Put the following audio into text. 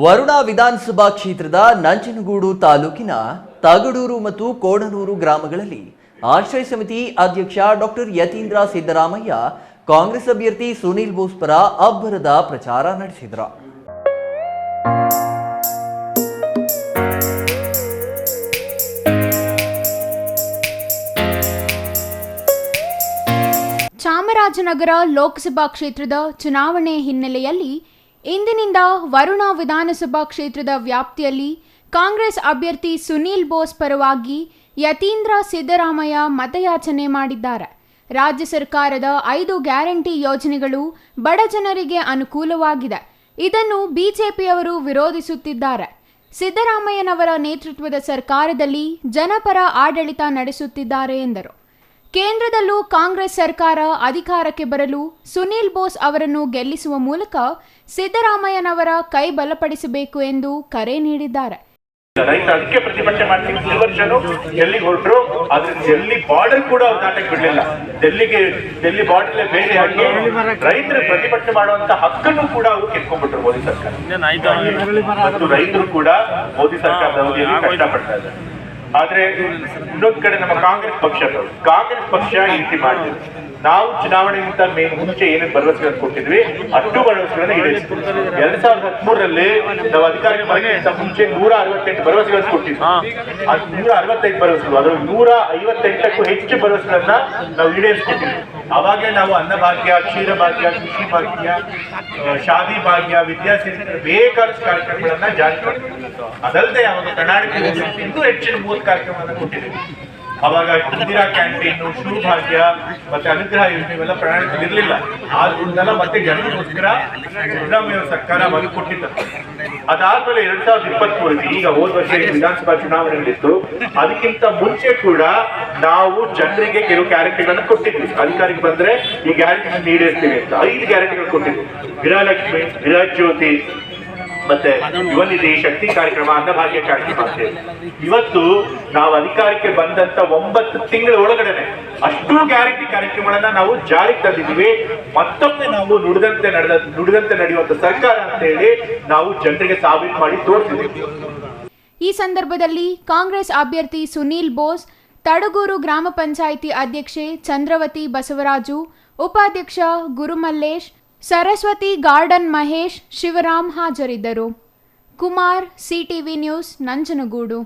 ವರುಣಾ ವಿಧಾನಸಭಾ ಕ್ಷೇತ್ರದ ನಂಜನಗೂಡು ತಾಲೂಕಿನ ತಗಡೂರು ಮತ್ತು ಕೋಣನೂರು ಗ್ರಾಮಗಳಲ್ಲಿ ಆಶ್ರಯ ಸಮಿತಿ ಅಧ್ಯಕ್ಷ ಡಾಕ್ಟರ್ ಯತೀಂದ್ರ ಸಿದ್ದರಾಮಯ್ಯ ಕಾಂಗ್ರೆಸ್ ಅಭ್ಯರ್ಥಿ ಸುನೀಲ್ ಬೋಸ್ ಪರ ಅಬ್ಬರದ ಪ್ರಚಾರ ನಡೆಸಿದರು. ಚಾಮರಾಜನಗರ ಲೋಕಸಭಾ ಕ್ಷೇತ್ರದ ಚುನಾವಣೆ ಹಿನ್ನೆಲೆಯಲ್ಲಿ ಇಂದಿನಿಂದ ವರುಣಾ ವಿಧಾನಸಭಾ ಕ್ಷೇತ್ರದ ವ್ಯಾಪ್ತಿಯಲ್ಲಿ ಕಾಂಗ್ರೆಸ್ ಅಭ್ಯರ್ಥಿ ಸುನೀಲ್ ಬೋಸ್ ಪರವಾಗಿ ಯತೀಂದ್ರ ಸಿದ್ದರಾಮಯ್ಯ ಮತಯಾಚನೆ ಮಾಡಿದ್ದಾರೆ. ರಾಜ್ಯ ಸರ್ಕಾರದ 5 ಗ್ಯಾರಂಟಿ ಯೋಜನೆಗಳು ಬಡ ಜನರಿಗೆ ಅನುಕೂಲವಾಗಿದೆ. ಇದನ್ನು ಬಿಜೆಪಿಯವರು ವಿರೋಧಿಸುತ್ತಿದ್ದಾರೆ. ಸಿದ್ದರಾಮಯ್ಯನವರ ನೇತೃತ್ವದ ಸರ್ಕಾರದಲ್ಲಿ ಜನಪರ ಆಡಳಿತ ನಡೆಸುತ್ತಿದ್ದಾರೆ ಎಂದರು. ಕೇಂದ್ರದಲ್ಲೂ ಕಾಂಗ್ರೆಸ್ ಸರ್ಕಾರ ಅಧಿಕಾರಕ್ಕೆ ಬರಲು ಸುನೀಲ್ ಬೋಸ್ ಅವರನ್ನು ಗೆಲ್ಲಿಸುವ ಮೂಲಕ ಸಿದ್ದರಾಮಯ್ಯನವರ ಕೈ ಬಲಪಡಿಸಬೇಕು ಎಂದು ಕರೆ ನೀಡಿದ್ದಾರೆ. ರೈತ ಅದಕ್ಕೆ ಪ್ರತಿಭಟನೆ ಮಾಡ್ತೀವಿ. ವರ್ಷನೂ ಡೆಲ್ಲಿಗೆ ಹೊರಟರು, ಆದ್ರೆ ಡೆಲ್ಲಿ ಬಾರ್ಡರ್ ಕೂಡ ಅವ್ರು ದಾಟಕ್ಕೆ ಬಿಡ್ಲಿಲ್ಲ. ಡೆಲ್ಲಿ ಬಾರ್ಡರ್ ಬೇರೆ ಹಾಕಿ ರೈತರು ಪ್ರತಿಭಟನೆ ಮಾಡುವಂತ ಹಕ್ಕನ್ನು ಕೂಡ ಅವರು ಕಿತ್ಕೊಂಡ್ಬಿಟ್ರು ಮೋದಿ ಸರ್ಕಾರ. ಮತ್ತು ರೈತರು ಕೂಡ ಮೋದಿ ಸರ್ಕಾರದ ಅವಧಿಯಲ್ಲಿ ಕಷ್ಟಪಡ್ತಾ ಇದ್ದಾರೆ. ಆದ್ರೆ ಇನ್ನೊಂದ್ ಕಡೆ ನಮ್ಮ ಕಾಂಗ್ರೆಸ್ ಪಕ್ಷ ಈ ರೀತಿ ಮಾಡಿದ್ರು. ನಾವು ಚುನಾವಣೆಗಿಂತ ಮುಂಚೆ ಏನೇನು ಭರವಸೆಗಳನ್ನು ಕೊಟ್ಟಿದ್ವಿ ಅಷ್ಟು ಭರವಸೆಗಳನ್ನ ಈಡೇರಿಸಿದ್ವಿ. 2013ರಲ್ಲಿ ನಾವು ಅಧಿಕಾರಕ್ಕೆ ಬರೋಕ್ಕಿಂತ ಮುಂಚೆ 168 ಭರವಸೆಗಳನ್ನು ಕೊಟ್ಟಿದ್ವಿ. 165 ಭರವಸೆಗಳು, ಅದರಲ್ಲಿ 158ಕ್ಕೂ ಹೆಚ್ಚು ಭರವಸೆಗಳನ್ನ ನಾವು ಈಡೇರಿಸಿಕೊಟ್ಟಿದ್ವಿ. ಅವಾಗಲೇ ನಾವು ಅನ್ನಭಾಗ್ಯ, ಕ್ಷೀರ ಭಾಗ್ಯ, ಕೃಷಿ ಭಾಗ್ಯ, ಶಾದಿ ಭಾಗ್ಯ, ವಿದ್ಯಾಸಿರಿ ಬೇಕಾದಷ್ಟು ಕಾರ್ಯಕ್ರಮಗಳನ್ನ ಜಾರಿ ಮಾಡಿದ್ವಿ. ಅದಲ್ಲದೆ ಅವಾಗ ಕರ್ನಾಟಕದಲ್ಲಿ ಇನ್ನೂ ಹೆಚ್ಚಿನ 30 ಕಾರ್ಯಕ್ರಮಗಳನ್ನು ಕೊಟ್ಟಿದ್ದೀವಿ. ಅವಾಗ ಇಂದಿರಾ ಕ್ಯಾಂಟೀನ್, ಶೂ ಭಾಗ್ಯ ಮತ್ತೆ ಅನುಗ್ರಹ ಯೋಜನೆ ಇವೆಲ್ಲ ಪ್ರಣಾಳಿಕೆ ಇರಲಿಲ್ಲ. ಆದ್ರಿಂದೆಲ್ಲ ಮತ್ತೆ ಜನರಿಗೋಸ್ಕರ ಸಿದ್ದರಾಮಯ್ಯ ಸರ್ಕಾರ ಮರು ಕೊಟ್ಟಿದ್ದ. ಅದಾದ್ಮೇಲೆ 2023 ಈಗ ಹೋದ ವರ್ಷ ವಿಧಾನಸಭಾ ಚುನಾವಣೆಗಳಿತ್ತು. ಅದಕ್ಕಿಂತ ಮುಂಚೆ ಕೂಡ ನಾವು ಜನರಿಗೆ ಕೆಲವು ಗ್ಯಾರಂಟಿಗಳನ್ನ ಕೊಟ್ಟಿದ್ವಿ. ಅಧಿಕಾರಿಗೆ ಬಂದ್ರೆ ಈ ಗ್ಯಾರಂಟಿ ಈಡೇರಿಸ್ತೀವಿ ಅಂತ 5 ಗ್ಯಾರಂಟಿಗಳು ಕೊಟ್ಟಿದ್ವಿ. ಗೃಹಲಕ್ಷ್ಮಿ, ಗೃಹ ಜ್ಯೋತಿ, ಮತ್ತೆ ಯುವ ನಿಧಿ, ಶಕ್ತಿ ಕಾರ್ಯಕ್ರಮ, ಅನ್ನಭಾಗ್ಯ ಕಾರ್ಯಕ್ರಮ ಅಂತೇಳಿ. ಇವತ್ತು ನಾವು ಅಧಿಕಾರಕ್ಕೆ ಬಂದಂತ 9 ತಿಂಗಳ ಒಳಗಡೆನೆ ಅಷ್ಟು ಗ್ಯಾರಂಟಿ ಕಾರ್ಯಕ್ರಮಗಳನ್ನ ನಾವು ಜಾರಿಗೆ ತಂದಿದ್ದೀವಿ. ಮತ್ತೊಮ್ಮೆ ನಾವು ನುಡಿದಂತೆ ನಡೆಯುವಂತ ಸರ್ಕಾರ ಅಂತ ಹೇಳಿ ನಾವು ಜನರಿಗೆ ಸಾಬೀತು ಮಾಡಿ ತೋರಿಸಿದ್ದೀವಿ. ಈ ಸಂದರ್ಭದಲ್ಲಿ ಕಾಂಗ್ರೆಸ್ ಅಭ್ಯರ್ಥಿ ಸುನೀಲ್ ಬೋಸ್, ತಡಗೂರು ಗ್ರಾಮ ಪಂಚಾಯಿತಿ ಅಧ್ಯಕ್ಷೆ ಚಂದ್ರವತಿ ಬಸವರಾಜು, ಉಪಾಧ್ಯಕ್ಷ ಗುರುಮಲ್ಲೇಶ್, ಸರಸ್ವತಿ ಗಾರ್ಡನ್ ಮಹೇಶ್, ಶಿವರಾಮ್ ಹಾಜರಿದ್ದರು. Kumar, CTV news, Nanjangud.